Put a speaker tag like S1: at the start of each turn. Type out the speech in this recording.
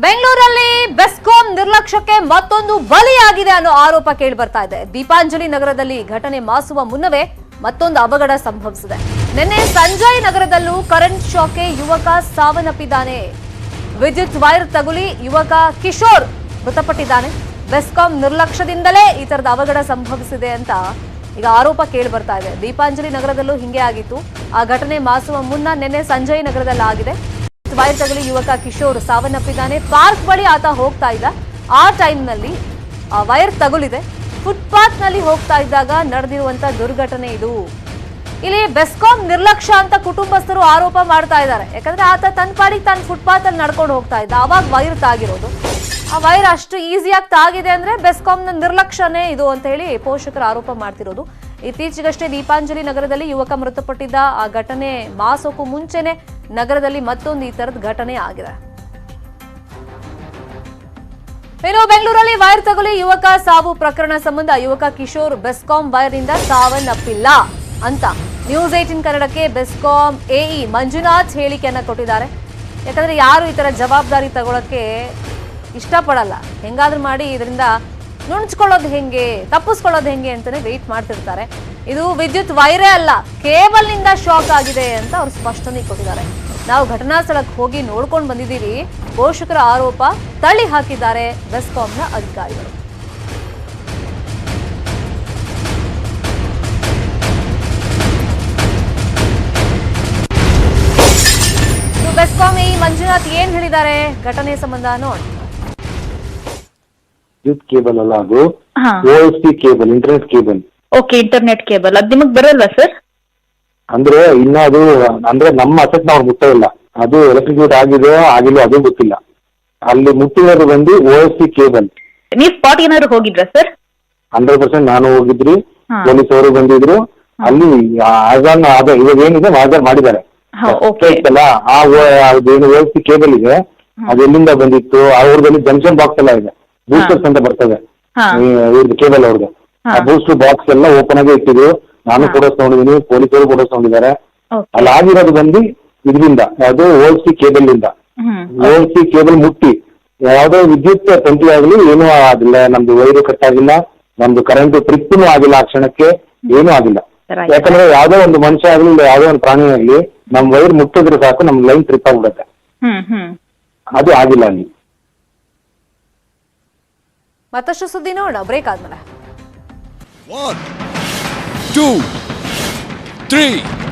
S1: ಬೆಂಗಳೂರಲ್ಲಿ ಬೆಸ್ಕಾಂ ನಿರ್ಲಕ್ಷ್ಯಕ್ಕೆ ಮತ್ತೊಂದು ಬಲಿಯಾಗಿದೆ ಅನ್ನೋ ಆರೋಪ ಕೇಳಿ ಬರ್ತಾ ಇದೆ. ದೀಪಾಂಜಲಿ ನಗರದಲ್ಲಿ ಘಟನೆ ಮಾಸುವ ಮುನ್ನವೇ ಮತ್ತೊಂದು ಅವಘಡ ಸಂಭವಿಸಿದೆ. ನಿನ್ನೆ ಸಂಜಯ್ ನಗರದಲ್ಲೂ ಕರೆಂಟ್ ಶಾಕ್ಗೆ ಯುವಕ ಸಾವನ್ನಪ್ಪಿದ್ದಾನೆ. ವಿದ್ಯುತ್ ವೈರ್ ತಗುಲಿ ಯುವಕ ಕಿಶೋರ್ ಮೃತಪಟ್ಟಿದ್ದಾನೆ. ಬೆಸ್ಕಾಂ ನಿರ್ಲಕ್ಷ್ಯದಿಂದಲೇ ಈ ತರದ ಅವಘಡ ಸಂಭವಿಸಿದೆ ಅಂತ ಈಗ ಆರೋಪ ಕೇಳಿ ಬರ್ತಾ ಇದೆ. ದೀಪಾಂಜಲಿ ನಗರದಲ್ಲೂ ಹಿಂಗೆ ಆಗಿತ್ತು. ಆ ಘಟನೆ ಮಾಸುವ ಮುನ್ನ ನಿನ್ನೆ ಸಂಜಯ್ ನಗರದಲ್ಲಿ ಆಗಿದೆ. ವೈರ್ ತಗುಲಿ ಯುವಕ ಕಿಶೋರ್ ಸಾವನ್ನಪ್ಪಿದ್ದಾನೆ. ಪಾರ್ಕ್ ಬಳಿ ಆತ ಹೋಗ್ತಾ ಇದ್ದ. ಆ ಟೈಮ್ನಲ್ಲಿ ವೈರ್ ತಗುಲಿದೆ. ಫುಟ್ಪಾತ್ ನಲ್ಲಿ ಹೋಗ್ತಾ ಇದ್ದಾಗ ನಡೆದಿರುವಂತ ದುರ್ಘಟನೆ ಇದು. ಇಲ್ಲಿ ಬೆಸ್ಕಾಂ ನಿರ್ಲಕ್ಷ್ಯ ಅಂತ ಕುಟುಂಬಸ್ಥರು ಆರೋಪ ಮಾಡ್ತಾ ಇದ್ದಾರೆ. ಯಾಕಂದ್ರೆ ಆತ ತನ್ನ ಪಾಡಿಗೆ ತಾನು ಫುಟ್ಪಾತ್ ಅಲ್ಲಿ ನಡ್ಕೊಂಡು ಹೋಗ್ತಾ ಇದ್ದ. ಅವಾಗ ವೈರ್ ತಾಗಿರೋದು. ಆ ವೈರ್ ಅಷ್ಟು ಈಸಿಯಾಗಿ ತಾಗಿದೆ ಅಂದ್ರೆ ಬೆಸ್ಕಾಂನ ನಿರ್ಲಕ್ಷ್ಯನೇ ಇದು ಅಂತ ಹೇಳಿ ಪೋಷಕರು ಆರೋಪ ಮಾಡ್ತಿರೋದು. ಇತ್ತೀಚೆಗಷ್ಟೇ ದೀಪಾಂಜಲಿ ನಗರದಲ್ಲಿ ಯುವಕ ಮೃತಪಟ್ಟಿದ್ದ. ಆ ಘಟನೆ ಮಾಸೋಕು ಮುಂಚೆನೆ ನಗರದಲ್ಲಿ ಮತ್ತೊಂದು ಈ ತರದ ಘಟನೆ ಆಗಿದೆ. ಇನ್ನು ಬೆಂಗಳೂರಲ್ಲಿ ವೈರ್ ತಗುಲಿ ಯುವಕ ಸಾವು ಪ್ರಕರಣ ಸಂಬಂಧ ಯುವಕ ಕಿಶೋರ್ ಬೆಸ್ಕಾಂ ವೈರ್ ನಿಂದ ಸಾವನ್ನಪ್ಪಿಲ್ಲ ಅಂತ ನ್ಯೂಸ್ 18 ಕನ್ನಡಕ್ಕೆ ಬೆಸ್ಕಾಂ ಎಇ ಮಂಜುನಾಥ್ ಹೇಳಿಕೆಯನ್ನ ಕೊಟ್ಟಿದ್ದಾರೆ. ಯಾಕಂದ್ರೆ ಯಾರು ಈ ತರ ಜವಾಬ್ದಾರಿ ತಗೊಳಕ್ಕೆ ಇಷ್ಟಪಡಲ್ಲ. ಹೆಂಗಾದ್ರೂ ಮಾಡಿ ಇದರಿಂದ ನುಣುಚ್ಕೊಳ್ಳೋದು ಹೆಂಗೆ, ತಪ್ಪಿಸ್ಕೊಳ್ಳೋದು ಹೆಂಗೆ ಅಂತಾನೆ ವೇಟ್ ಮಾಡ್ತಿರ್ತಾರೆ. ಇದು ವಿದ್ಯುತ್ ವೈರೇ ಅಲ್ಲ, ಕೇಬಲ್ ನಿಂದ ಶಾಕ್ ಆಗಿದೆ ಅಂತ ಅವ್ರು ಸ್ಪಷ್ಟನೆ ಕೊಟ್ಟಿದ್ದಾರೆ. ನಾವು ಘಟನಾ ಸ್ಥಳಕ್ಕೆ ಹೋಗಿ ನೋಡ್ಕೊಂಡು ಬಂದಿದ್ದೀವಿ. ಪೋಷಕರ ಆರೋಪ ತಳ್ಳಿ ಹಾಕಿದ್ದಾರೆ ಬೆಸ್ಕಾಂನ ಅಧಿಕಾರಿಗಳು. ಬೆಸ್ಕಾಂ ಈ ಮಂಜುನಾಥ್ ಏನ್ ಹೇಳಿದ್ದಾರೆ ಘಟನೆ ಸಂಬಂಧ ನೋಡಿ.
S2: ವಿದ್ಯುತ್ ಕೇಬಲ್ ಅಲ್ಲ, ಅದು OSP cable, internet cable.
S3: Okay, internet cable ಅದು ನಿಮಗ್ ಬರಲ್ವಾ ಸರ್?
S2: ಅಂದ್ರೆ ಇನ್ನ ಅದು ಅಂದ್ರೆ ನಮ್ಮ ಅಸೆಟ್ ನಾವು ಮುಟ್ಟ ಇಲ್ಲ. ಅದು ಎಲೆಕ್ಟ್ರಿಕ್ಯೂಟ್ ಆಗಿದೆಯೋ ಆಗಿಲ್ವೋ ಅದು ಗೊತ್ತಿಲ್ಲ. ಅಲ್ಲಿ ಮುಟ್ಟಿರೋದು ಬಂದು OSP ಕೇಬಲ್.
S3: ನೀವು ಸ್ಪಾಟ್ ಏನಾದ್ರು ಹೋಗಿದ್ರಾ ಸರ್?
S2: 100% ನಾನು ಹೋಗಿದ್ರಿ, ಪೊಲೀಸ್ ಅವರು ಬಂದಿದ್ರು. ಅಲ್ಲಿ ಇವಾಗ ಏನಿದೆ ಆರ್ಡರ್ ಮಾಡಿದ್ದಾರೆ. ಅಲ್ಲ ಆ ಏನು OSP ಕೇಬಲ್ ಇದೆ ಅದು ಎಲ್ಲಿಂದ ಬಂದಿತ್ತು, ಅವ್ರದಲ್ಲಿ ಜಂಕ್ಷನ್ ಬಾಕ್ಸ್ ಎಲ್ಲ ಇದೆ, ಬೂಸ್ಟರ್ಸ್ ಅಂತ ಬರ್ತದೆ ಇವ್ರದ್ದು ಕೇಬಲ್ ಅವ್ರದ್ದು. ಆ ಬೂಸ್ಟರ್ ಬಾಕ್ಸ್ ಎಲ್ಲ ಓಪನ್ ಆಗಿ ಇಟ್ಟಿದ್ರು. ನಾನು ಫೋಟೋಸ್ ತಗೊಂಡಿದ್ದೀನಿ, ಪೊಲೀಸರು ಫೋಟೋಸ್ ತಗೊಂಡಿದ್ದಾರೆ. ಅಲ್ಲಿ ಆಗಿರೋದು ಬಂದು ಇದರಿಂದ ಯಾವ್ದು OSP ಕೇಬಲ್ ಇಂದ. OSP ಕೇಬಲ್ ಮುಟ್ಟಿ ಯಾವ್ದೋ ವಿದ್ಯುತ್ ತಂತಿ ಆಗಲಿ ಏನೂ ಆಗಿಲ್ಲ, ನಮ್ದು ವೈರು ಕಟ್ ಆಗಿಲ್ಲ, ನಮ್ದು ಕರೆಂಟ್ ಟ್ರಿಪ್ನೂ ಆಗಿಲ್ಲ, ಆ ಕ್ಷಣಕ್ಕೆ ಏನೂ ಆಗಿಲ್ಲ. ಯಾಕಂದ್ರೆ ಯಾವ್ದೋ ಒಂದು ಮನುಷ್ಯ ಆಗ್ಲಿ ಇಲ್ಲ ಯಾವ್ದೋ ಒಂದು ಪ್ರಾಣಿ ಆಗ್ಲಿ ನಮ್ ವೈರ್ ಮುಟ್ಟಿದ್ರೆ ಸಾಕು ನಮ್ ಲೈನ್ ಟ್ರಿಪ್ ಆಗ್ಬಿಡುತ್ತೆ. ಅದು ಆಗಿಲ್ಲ ಅಲ್ಲಿ.
S1: ಮತ್ತಷ್ಟು ಸುದ್ದಿ ನೋಡೋಣ ಬ್ರೇಕ್ ಆದ್ಮೇಲೆ.
S4: 1 2 3